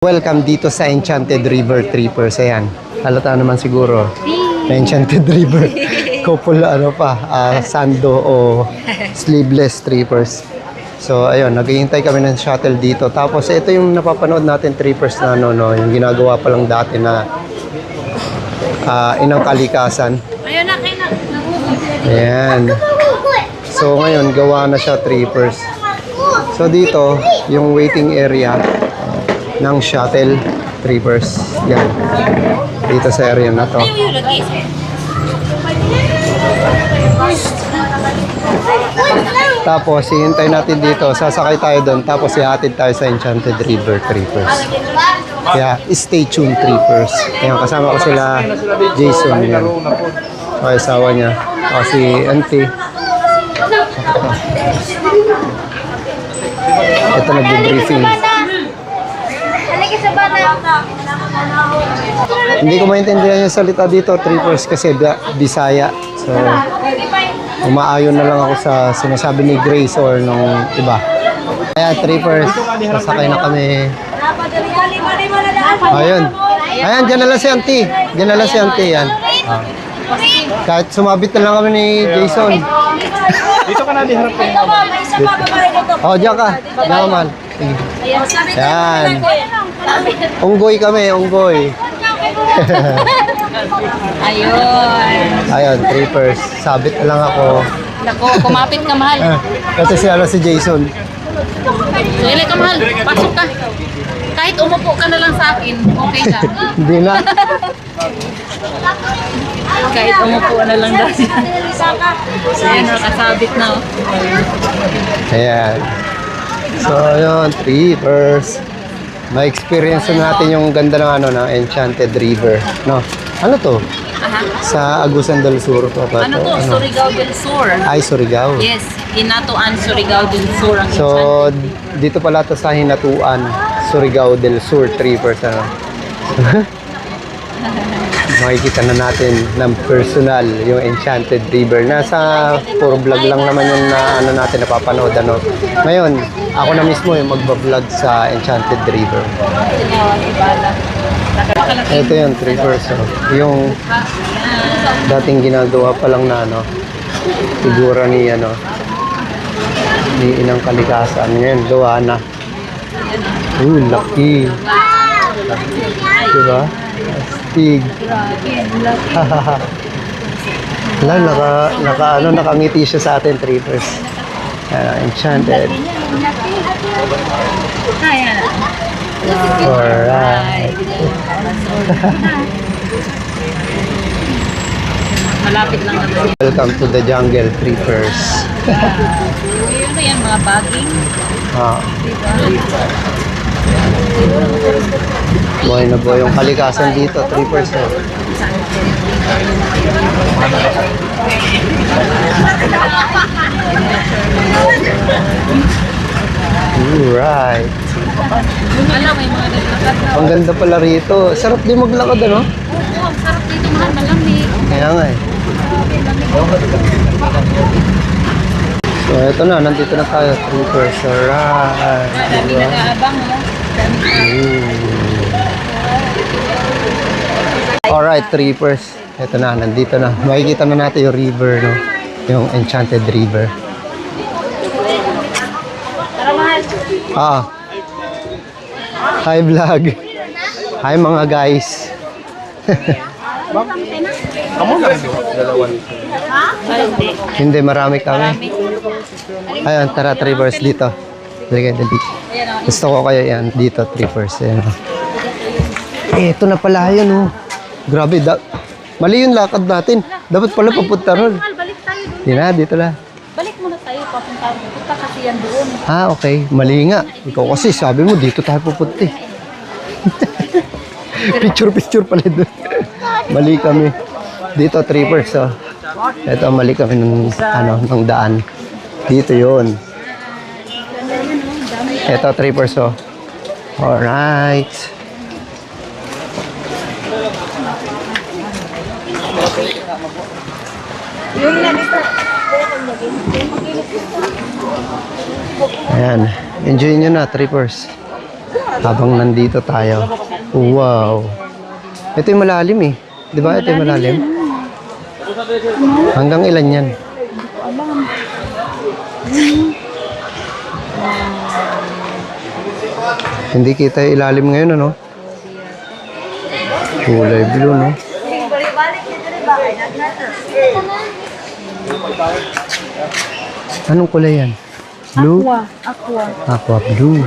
Welcome dito sa Enchanted River Trippers. Ayan, halata naman siguro. Enchanted River. Couple sando o sleeveless trippers. So ayun, naghihintay kami ng shuttle dito. Tapos ito yung napapanood natin trippers na yung ginagawa pa lang dati na inang kalikasan. Ayun na, kayo na. Ayan. So ngayon, gawa na siya trippers. So dito, yung waiting area ng shuttle trippers. Yan. Dito sa area na to. Tapos, hihintay natin dito. Sasakay tayo doon. Tapos, ihatid tayo sa Enchanted River Trippers. Kaya, stay tuned Trippers. Ayan, kasama ko sila Jason. Yan. O, asawa niya. O, si Auntie. Ito, nag-briefing. Hindi ko maintindihan yung salita dito, Trippers, kasi Bisaya. So, umaayon na lang ako sa sinasabi ni Grace or nung iba. Kaya, Trippers, sasakay na kami. Ayun. Ayan, dyan na lang si Auntie. Dyan na lang si Auntie, yan. Kahit sumabit na lang kami ni Jason. Dito ka na, di harap kayo. Oh, diyan ka. Diyan ka, man. Yan. Unggoy kami, unggoy. Ayun. Ayun, Trippers. Sabit na lang ako. Nako, kumapit ka, mahal. Kasi si Jason. So, ilay ka, mahal. Pasok ka. Kahit umupo ka na lang sa akin, okay ka. Hindi na. Kahit umupo na lang daw siya. So, yun, nakasabit na. Ayan. So, yun, Trippers. Ma-experience natin yung ganda ng ng Enchanted River. No? Ano to? Aha. Sa Agusan del Sur. Ano to? Surigao del Sur. Ay, Surigao. Yes, Hinatuan Surigao del Sur ang So, dito pala to sa Hinatuan, Surigao del Sur, Trippers. Makikita na natin ng personal yung Enchanted River. Nasa puro vlog lang naman yung natin napapanood. Ngayon, ako na mismo yung magbablog sa Enchanted River. Ito yung Trippers. Yung dating ginagawa pa lang na figura ni ni Inang Kalikasan. Ngayon, gawa na. Laki. Diba? Astig. Nakangiti siya sa atin, Trippers. Enchanted. Alright. Malapit lang naman. Welcome to the jungle, Trippers. Yun na yan, mga baging. Buhay na buhay yung kalikasan dito, Trippers. Alright. Alam, may mga naglakad na. Ang ganda pala rito. Sarap din maglakad, Oo, ang sarap dito, mahal, malamig. Kaya nga eh. So, ito na. Nandito na tayo, Trippers. Alright. Dami nag-aabang, no? Alright, Trippers. Ito na, nandito na. Makikita na natin yung river, no? Yung Enchanted River. Hi, vlog. Hi, mga guys. Hindi, marami kami. Ayun, tara, Trippers, dito. Dito. Gusto ko kayo yan, dito, Trippers. Ito na pala yan, oh. Grabe, mali yung lakad natin. Dapat pala papunta ron. Balik tayo doon. Di na, dito lang. Balik muna tayo, papunta kasi yan doon. Okay. Mali nga. Ikaw kasi, sabi mo, dito tayo pupunta. Picture pala doon. Mali kami. Dito, Trippers, oh. Ito, mali kami ng daan. Dito yon. Ito, Trippers, oh. Alright. Ayan. Enjoy nyo na, Trippers. Habang nandito tayo. Wow. Ito yung malalim eh. Di ba? Ito yung malalim. Hanggang ilan yan? Hindi kita yung ilalim ngayon, ano? Kulay blue, no? Anong kulay yan? Blue? Aqua. Aqua blue.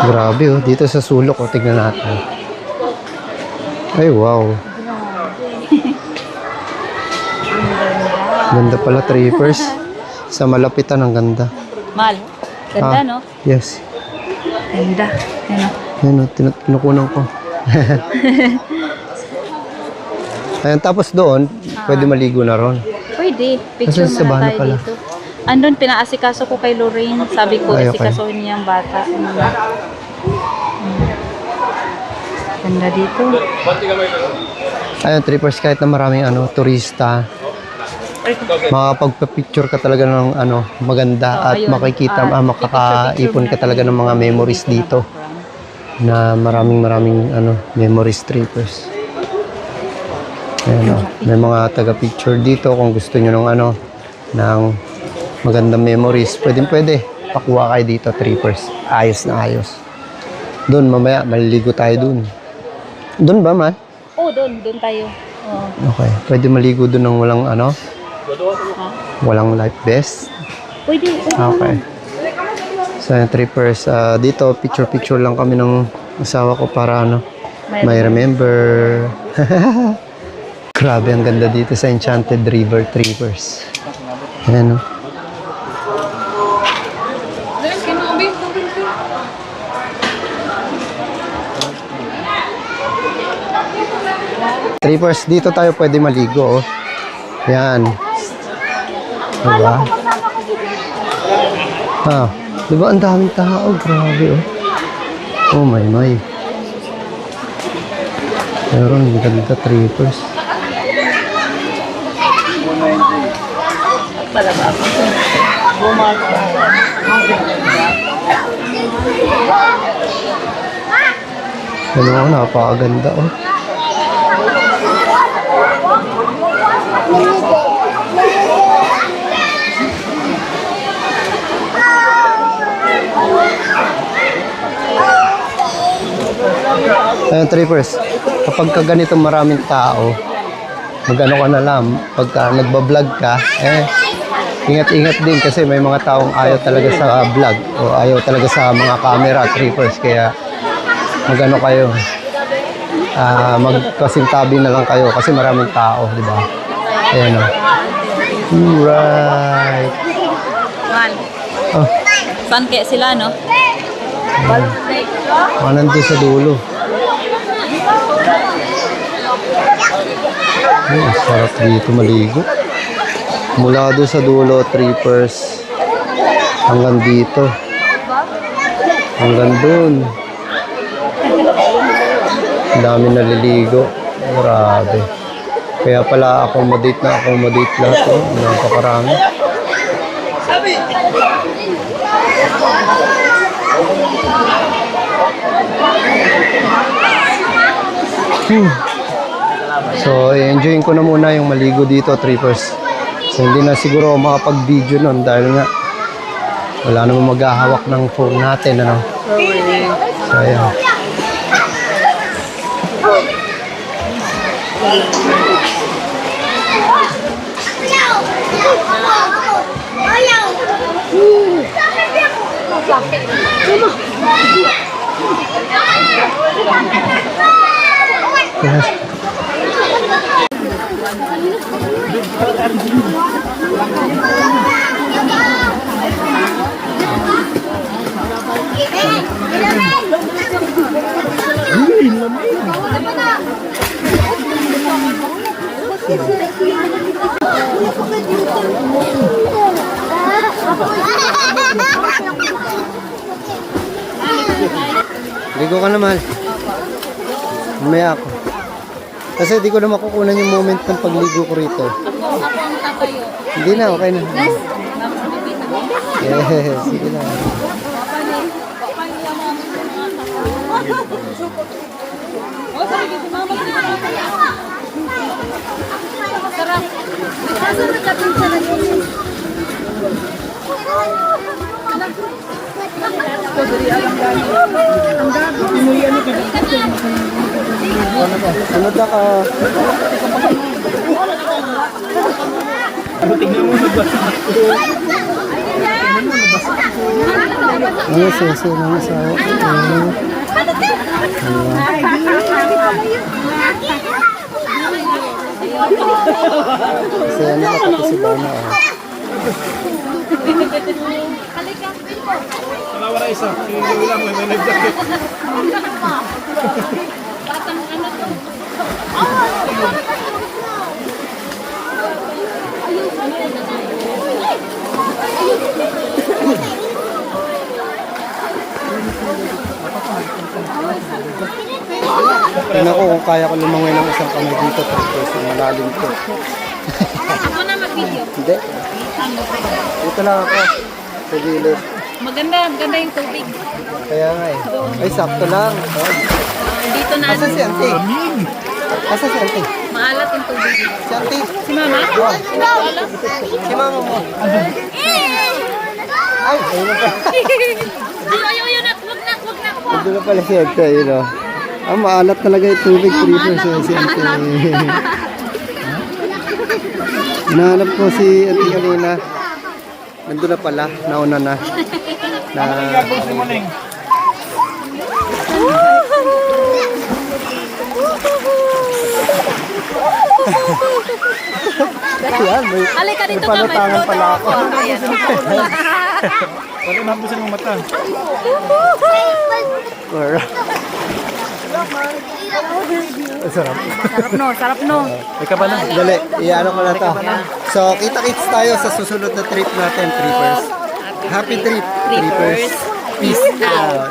Grabe, oh. Dito sa sulok, oh. Tignan natin. Ay, wow. Ganda pala, trippers. Sa malapitan, ang ganda. Mal. Ganda, no? Yes. Ganda. Ano? Yan, oh. Kinukunan ko. Ayan, tapos doon, pwede maligo na ron. Pwede. Picture Kasi sa muna bana tayo pala. dito. Andun, pinaasikaso ko kay Lorraine. Sabi ko, Ay, okay. asikasuhin niya ang bata. Ganda dito. Ayun, trippers, kahit na maraming turista, makapagpa-picture ka talaga ng maganda at ayun. makikita, makakaipon ka talaga ng mga memories dito na maraming memories, trippers. Ayan, may mga taga-picture dito kung gusto nyo ng magandang memories. Pwede. Pakuha kayo dito, trippers. Ayos na ayos. Doon, mamaya, maliligo tayo doon. Doon ba, man? Oh, doon tayo. Oh. Okay. Pwede maligo doon ng walang life vest. Pwede. Okay. So, yung trippers, dito, picture lang kami ng asawa ko para may remember. Grabe, ang ganda dito sa Enchanted River, trippers. Ayan, no? Trippers, dito tayo pwede maligo, oh. Yan. Diba? Diba ang daming tao? Grabe, oh. Oh my. Pero ang ganda, trippers. Ano, napakaganda, oh. Ayun, trippers, kapag ka ganito maraming tao, magano ka na lang, pagka nagbablog ka, ingat-ingat din kasi may mga taong ayaw talaga sa vlog o ayaw talaga sa mga camera, trippers, kaya magano kayo, magkasintabi na lang kayo kasi maraming tao, di ba? Ayan, o. Right. Mal. Oh, Saan kaya sila, no? nandun sa dulo. Ay, sarap dito maligo. Mula doon sa dulo, trippers, hanggang dito. Hanggang doon. Ang dami naliligo. Grabe. Kaya pala accommodate lahat. Oh. Napakarami. So, enjoyin ko na muna yung maligo dito, trippers. So, hindi na siguro makapag-video nun dahil nga wala namang maghahawak ng phone natin, ano? So, ayan. Yes. Ligo ka naman. Mamaya ako. Kasi di ko na makukunan yung moment ng pagligo ko rito. Ako ang Hindi na, okay na. Yes, sige na. Ano ka ka? Tingnan mo, nagbasa. Ano sesi ng asawa? Kasi ano ka pati si Bana. Wala isa. Hindi lang, may nag-jacket. Tingnan ko kung kaya ko lumangoy ng isang kamay dito. Kasi malalim ko. Ako na mag-video. Hindi. Dito lang ako. Sa gilid. Maganda yung tubig. Kaya nga eh. Ay, sakto lang. Oh. Dito na. Asa si Auntie? Asa si Auntie? Maalat yung tubig. Si Auntie? Si Mama? Oh. Maalat. Si Mama mo. Ay, ayun na pala. Ayaw, wag na. Ito na pala si Auntie, yun o. Ah, maalat talaga yung tubig. 3% si Auntie. Hinahanap ko si Auntie kanina. Nandun na pala, nauna na. Gabong si Muning. Yan, may, Halika dito may palutangan pala ako. Wala nabusin mo mata. Sarap. Sarap no. Ikaw ba na? Dali, iano ko na to. So, kita-kits tayo sa susunod na trip natin, trippers. Happy trip, trippers. Peace out.